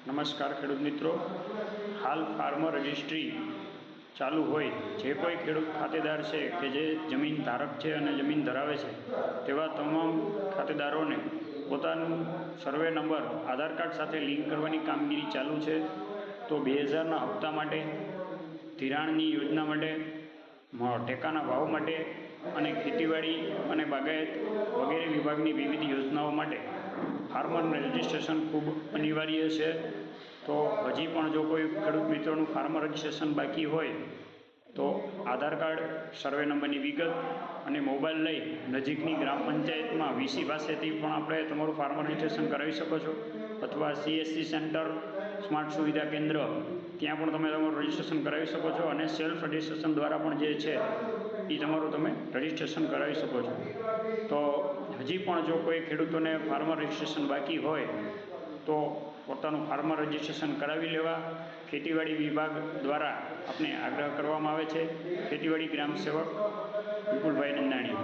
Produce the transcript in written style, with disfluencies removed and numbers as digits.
નમસ્કાર ખેડૂત મિત્રો, હાલ ફાર્મર રજિસ્ટ્રી ચાલુ હોય જે કોઈ ખેડૂત ખાતેદાર છે કે જે જમીન ધારક છે અને જમીન ધરાવે છે તેવા તમામ ખાતેદારોને પોતાનું સર્વે નંબર આધાર કાર્ડ સાથે લિંક કરવાની કામગીરી ચાલુ છે। તો 2000ના હપ્તા માટે, ધિરાણની યોજના માટે, ટેકાના ભાવ માટે અને ખેતીવાડી અને બાગાયત વગેરે વિભાગની વિવિધ યોજનાઓ માટે ફાર્મર રજિસ્ટ્રેશન ખૂબ અનિવાર્ય છે। તો હજી પણ જો કોઈ ખેડૂત મિત્રોનું ફાર્મર રજિસ્ટ્રેશન બાકી હોય તો આધાર કાર્ડ, સર્વે નંબરની વિગત અને મોબાઈલ લઈ નજીકની ગ્રામ પંચાયતમાં વીસી પાસેથી પણ આપણે તમારું ફાર્મર રજિસ્ટ્રેશન કરાવી શકો છો, અથવા CSC સેન્ટર, સ્માર્ટ સુવિધા કેન્દ્ર, ત્યાં પણ તમે તમારું રજિસ્ટ્રેશન કરાવી શકો છો અને સેલ્ફ રજિસ્ટ્રેશન દ્વારા પણ જે છે એ તમારું તમે રજિસ્ટ્રેશન કરાવી શકો છો। તો હજી પણ જો કોઈ ખેડૂતોને ફાર્મર રજિસ્ટ્રેશન બાકી હોય તો પોતાનું ફાર્મર રજિસ્ટ્રેશન કરાવી લેવા ખેતીવાડી વિભાગ દ્વારા આપણે આગ્રહ કરવામાં આવે છે। ખેતીવાડી ગ્રામ સેવક વિપુલભાઈ નંદાણી।